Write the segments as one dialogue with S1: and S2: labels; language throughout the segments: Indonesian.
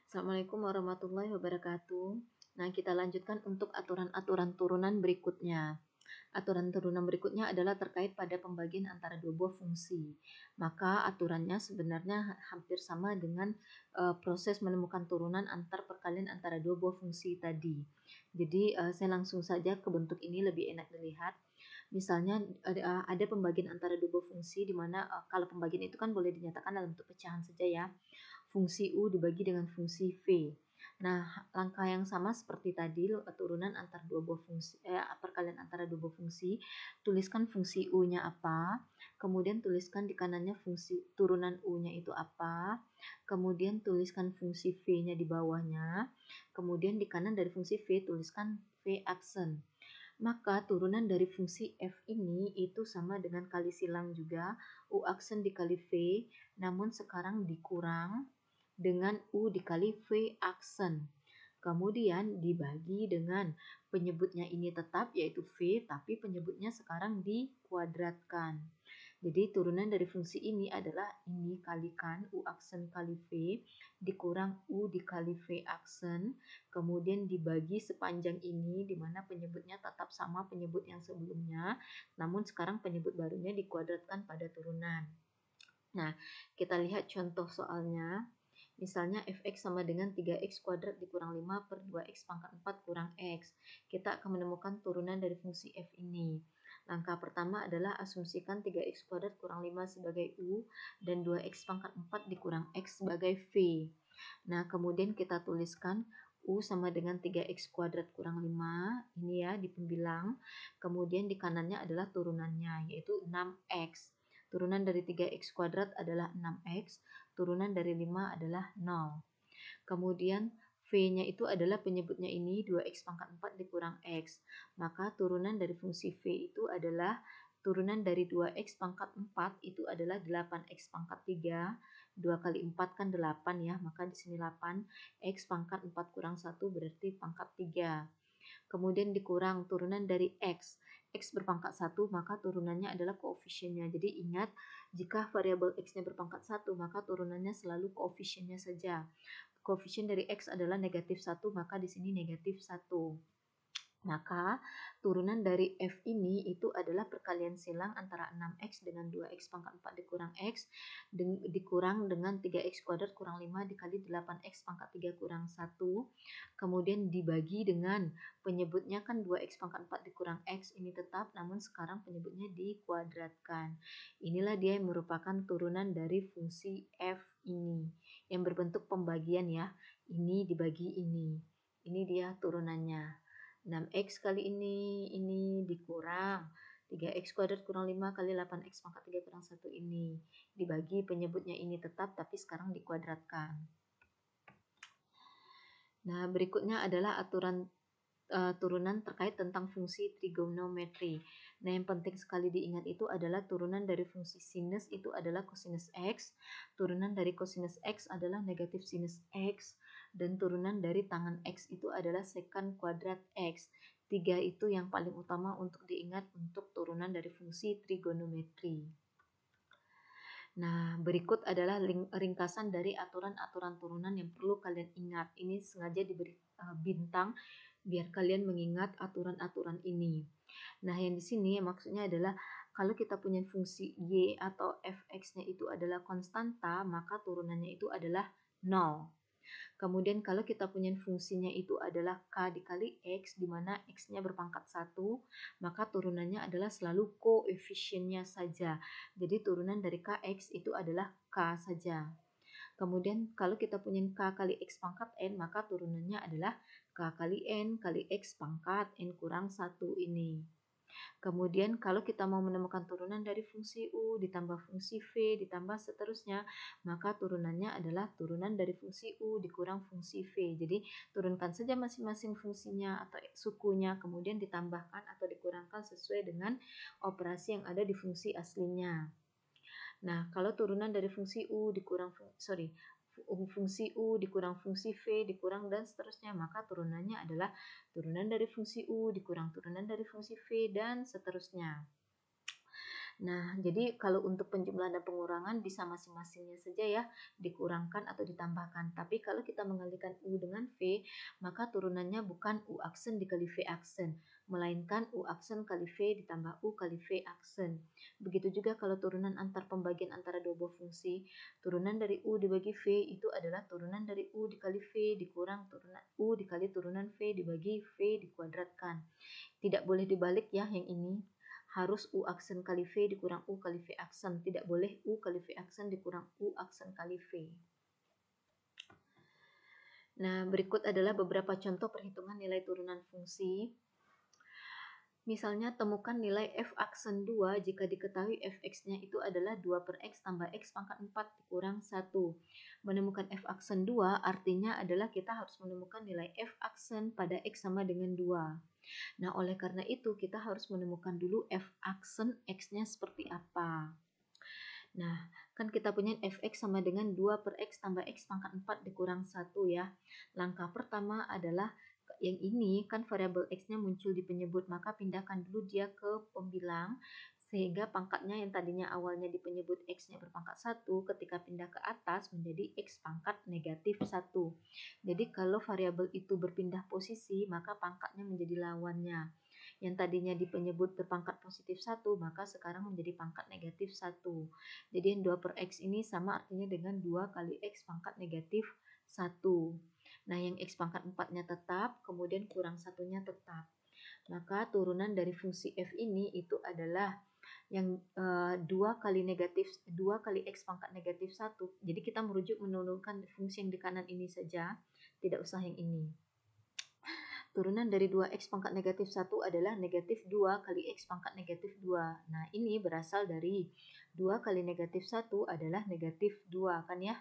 S1: Assalamualaikum warahmatullahi wabarakatuh. Nah, kita lanjutkan untuk aturan-aturan turunan berikutnya. Aturan turunan berikutnya adalah terkait pada pembagian antara dua buah fungsi. Maka aturannya sebenarnya hampir sama dengan proses menemukan turunan antar perkalian antara dua buah fungsi tadi. Jadi saya langsung saja ke bentuk ini lebih enak dilihat. Misalnya ada pembagian antara dua buah fungsi di mana kalau pembagian itu kan boleh dinyatakan dalam bentuk pecahan saja ya. Fungsi U dibagi dengan fungsi V. Nah, langkah yang sama seperti tadi, turunan antar dua buah fungsi, perkalian antara dua buah fungsi, tuliskan fungsi U-nya apa, kemudian tuliskan di kanannya fungsi turunan U-nya itu apa, kemudian tuliskan fungsi V-nya di bawahnya, kemudian di kanan dari fungsi V tuliskan V aksen. Maka turunan dari fungsi F ini itu sama dengan kali silang juga, U aksen dikali V, namun sekarang dikurang dengan U dikali V aksen. Kemudian dibagi dengan penyebutnya ini tetap yaitu V, tapi penyebutnya sekarang dikuadratkan. Jadi turunan dari fungsi ini adalah ini kalikan U aksen kali V dikurang U dikali V aksen, kemudian dibagi sepanjang ini di mana penyebutnya tetap sama penyebut yang sebelumnya, namun sekarang penyebut barunya dikuadratkan pada turunan. Nah, kita lihat contoh soalnya. Misalnya fx sama dengan 3x kuadrat dikurang 5 per 2x pangkat 4 kurang x. Kita akan menemukan turunan dari fungsi f ini. Langkah pertama adalah asumsikan 3x kuadrat kurang 5 sebagai u dan 2x pangkat 4 dikurang x sebagai v. Nah, kemudian kita tuliskan u sama dengan 3x kuadrat kurang 5, ini ya di pembilang. Kemudian di kanannya adalah turunannya, yaitu 6x. Turunan dari 3x kuadrat adalah 6x, turunan dari 5 adalah 0. Kemudian V-nya itu adalah penyebutnya ini 2x pangkat 4 dikurang x. Maka turunan dari fungsi V itu adalah turunan dari 2x pangkat 4 itu adalah 8x pangkat 3. 2 kali 4 kan 8 ya, maka di sini 8. X pangkat 4 kurang 1 berarti pangkat 3. Kemudian dikurang turunan dari X. X berpangkat 1, maka turunannya adalah koefisiennya. Jadi ingat, jika variabel X-nya berpangkat 1, maka turunannya selalu koefisiennya saja. Koefisien dari X adalah negatif 1, maka di sini negatif 1. Maka turunan dari F ini itu adalah perkalian silang antara 6x dengan 2x pangkat 4 dikurang x dikurang dengan 3x kuadrat kurang 5 dikali 8x pangkat 3 kurang 1. Kemudian dibagi dengan penyebutnya kan 2x pangkat 4 dikurang x ini tetap, namun sekarang penyebutnya dikuadratkan. Inilah dia yang merupakan turunan dari fungsi F ini yang berbentuk pembagian ya. Ini dibagi ini. Ini dia turunannya. 6x kali ini dikurang 3x kuadrat kurang 5 kali 8x pangkat 3 kurang 1 ini. Dibagi penyebutnya ini tetap tapi sekarang dikuadratkan. Nah, berikutnya adalah aturan turunan terkait tentang fungsi trigonometri. Nah, yang penting sekali diingat itu adalah turunan dari fungsi sinus itu adalah kosinus X, turunan dari kosinus X adalah negatif sinus X, dan turunan dari tangan X itu adalah sekant kuadrat X. 3 itu yang paling utama untuk diingat untuk turunan dari fungsi trigonometri. Nah, berikut adalah ringkasan dari aturan-aturan turunan yang perlu kalian ingat. Ini sengaja diberi bintang biar kalian mengingat aturan-aturan ini. Nah, yang di sini maksudnya adalah kalau kita punya fungsi y atau fx-nya itu adalah konstanta, maka turunannya itu adalah 0. Kemudian kalau kita punya fungsinya itu adalah k dikali x, di mana x-nya berpangkat 1, maka turunannya adalah selalu koefisiennya saja. Jadi turunan dari kx itu adalah k saja. Kemudian kalau kita punya k kali x pangkat n, maka turunannya adalah k kali n kali x pangkat n kurang 1 ini. Kemudian kalau kita mau menemukan turunan dari fungsi u ditambah fungsi v ditambah seterusnya, maka turunannya adalah turunan dari fungsi u dikurang fungsi v. Jadi turunkan saja masing-masing fungsinya atau sukunya, kemudian ditambahkan atau dikurangkan sesuai dengan operasi yang ada di fungsi aslinya. Nah, kalau turunan dari fungsi u dikurang fungsi u dikurang fungsi v dikurang dan seterusnya, maka turunannya adalah turunan dari fungsi u dikurang turunan dari fungsi v dan seterusnya. Nah, jadi kalau untuk penjumlahan dan pengurangan bisa masing-masingnya saja ya, dikurangkan atau ditambahkan. Tapi kalau kita mengalihkan U dengan V, maka turunannya bukan U aksen dikali V aksen, melainkan U aksen kali V ditambah U kali V aksen. Begitu juga kalau turunan antar pembagian antara dua buah fungsi, turunan dari U dibagi V itu adalah turunan dari U dikali V dikurang turunan U dikali turunan V dibagi V dikuadratkan. Tidak boleh dibalik ya yang ini. Harus U aksen kali V dikurang U kali V aksen. Tidak boleh U kali V aksen dikurang U aksen kali V. Nah, berikut adalah beberapa contoh perhitungan nilai turunan fungsi. Misalnya, temukan nilai f aksen 2 jika diketahui fx-nya itu adalah 2 per x tambah x pangkat 4 dikurang 1. Menemukan f aksen 2 artinya adalah kita harus menemukan nilai f aksen pada x sama dengan 2. Nah, oleh karena itu kita harus menemukan dulu f aksen x-nya seperti apa. Nah, kan kita punya fx sama dengan 2 per x tambah x pangkat 4 dikurang 1 ya. Langkah pertama adalah yang ini kan variabel x-nya muncul di penyebut, maka pindahkan dulu dia ke pembilang sehingga pangkatnya yang tadinya awalnya di penyebut x-nya berpangkat 1 ketika pindah ke atas menjadi x pangkat negatif 1. Jadi kalau variabel itu berpindah posisi, maka pangkatnya menjadi lawannya. Yang tadinya di penyebut berpangkat positif 1, maka sekarang menjadi pangkat negatif 1. Jadi yang 2 per x ini sama artinya dengan 2 kali x pangkat negatif 1. Nah, yang x pangkat 4-nya tetap, kemudian kurang satunya tetap. Maka turunan dari fungsi f ini itu adalah yang 2 kali x pangkat negatif 1. Jadi kita merujuk menurunkan fungsi yang di kanan ini saja, tidak usah yang ini. Turunan dari 2x pangkat negatif 1 adalah negatif 2 kali x pangkat negatif 2. Nah, ini berasal dari 2 kali negatif 1 adalah negatif 2 kan ya.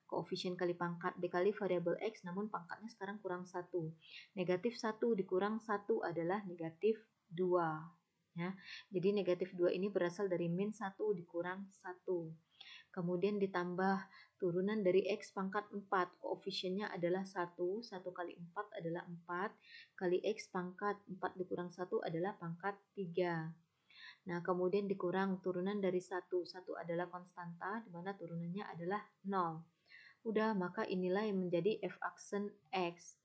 S1: Koefisien kali pangkat dikali variabel x namun pangkatnya sekarang kurang 1. Negatif 1 dikurang 1 adalah negatif 2. Ya. Jadi negatif 2 ini berasal dari min 1 dikurang 1. Kemudian ditambah turunan dari x pangkat 4. Koefisiennya adalah 1. 1 kali 4 adalah 4. Kali x pangkat 4 dikurang 1 adalah pangkat 3. Nah, kemudian dikurang turunan dari 1. 1 adalah konstanta, di mana turunannya adalah 0. Udah, maka inilah yang menjadi f aksen x.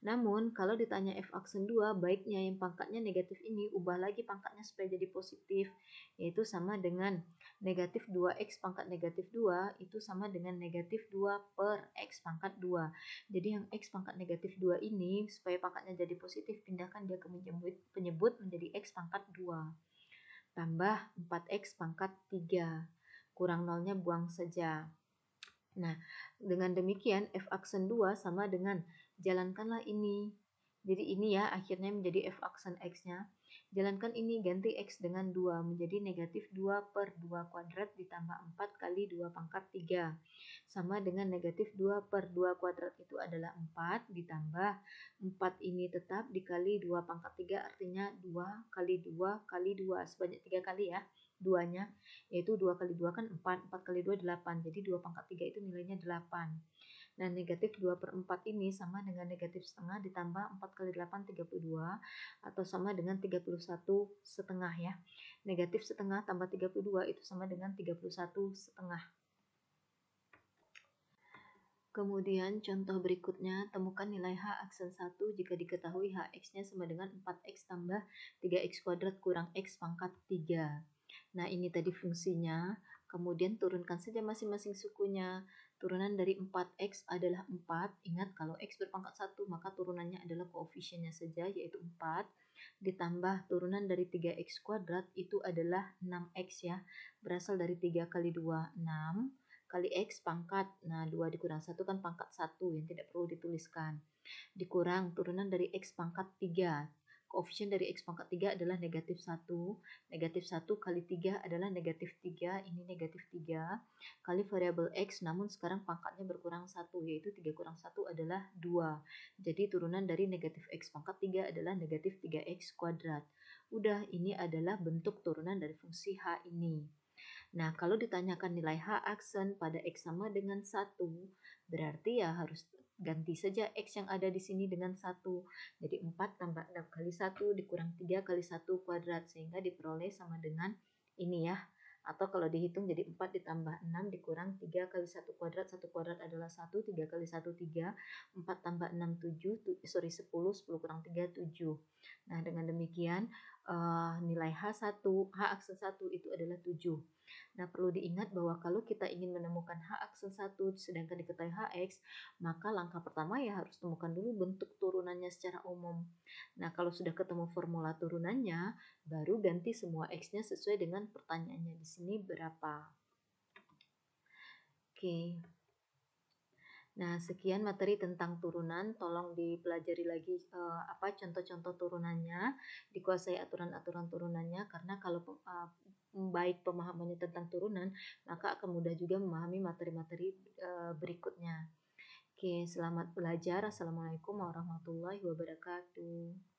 S1: Namun, kalau ditanya f aksen 2, baiknya yang pangkatnya negatif ini ubah lagi pangkatnya supaya jadi positif, yaitu sama dengan negatif 2x pangkat negatif 2 itu sama dengan negatif 2 per x pangkat 2. Jadi yang x pangkat negatif 2 ini, supaya pangkatnya jadi positif, pindahkan dia ke penyebut menjadi x pangkat 2. Tambah 4x pangkat 3. Kurang nolnya buang saja. Nah, dengan demikian f aksen 2 sama dengan jalankanlah ini. Jadi ini ya akhirnya menjadi f aksen x-nya. Jalankan ini, ganti x dengan 2 menjadi negatif 2 per 2 kuadrat ditambah 4 kali 2 pangkat 3. Sama dengan negatif 2 per 2 kuadrat itu adalah 4 ditambah 4 ini tetap dikali 2 pangkat 3 artinya 2 kali 2 kali 2 sebanyak 3 kali ya. 2-nya yaitu 2 kali 2 kan 4, 4 kali 2 8, jadi 2 pangkat 3 itu nilainya 8. Nah, negatif 2 per 4 ini sama dengan negatif setengah ditambah 4 kali 8, 32, atau sama dengan 31 setengah ya. Negatif setengah tambah 32 itu sama dengan 31 setengah. Kemudian contoh berikutnya, temukan nilai H aksen 1 jika diketahui Hx-nya sama dengan 4x tambah 3x kuadrat kurang x pangkat 3. Nah, ini tadi fungsinya. Kemudian turunkan saja masing-masing sukunya. Turunan dari 4x adalah 4. Ingat kalau x berpangkat 1 maka turunannya adalah koefisiennya saja yaitu 4. Ditambah turunan dari 3x kuadrat itu adalah 6x ya. Berasal dari 3 kali 2, 6. Kali x pangkat. Nah, 2 dikurang 1 kan pangkat 1 yang tidak perlu dituliskan. Dikurang turunan dari x pangkat 3. Koefisien dari x pangkat 3 adalah negatif 1. Negatif 1 kali 3 adalah negatif 3. Ini negatif 3. Kali variabel x, namun sekarang pangkatnya berkurang 1, yaitu 3 kurang 1 adalah 2. Jadi turunan dari negatif x pangkat 3 adalah negatif 3x kuadrat. Udah, ini adalah bentuk turunan dari fungsi h ini. Nah, kalau ditanyakan nilai h aksen pada x sama dengan 1, berarti ya harus ganti saja x yang ada di sini dengan 1. Jadi 4 tambah 6 kali 1 dikurang 3 kali 1 kuadrat sehingga diperoleh sama dengan ini ya. Atau kalau dihitung jadi 4 ditambah 6 dikurang 3 kali 1 kuadrat adalah 1, 3 kali 1 3, 4 tambah 6 7, 10, 10 kurang 3 7. Nah, dengan demikian nilai H1, H aksen 1 itu adalah 7. Nah, perlu diingat bahwa kalau kita ingin menemukan H aksen 1 sedangkan diketahui Hx, maka langkah pertama ya harus temukan dulu bentuk turunannya secara umum. Nah, kalau sudah ketemu formula turunannya, baru ganti semua X-nya sesuai dengan pertanyaannya di sini berapa. Oke. Nah, sekian materi tentang turunan. Tolong dipelajari lagi contoh-contoh turunannya, dikuasai aturan-aturan turunannya karena kalau baik pemahamannya tentang turunan, maka akan mudah juga memahami materi-materi berikutnya. Oke, selamat belajar. Assalamualaikum warahmatullahi wabarakatuh.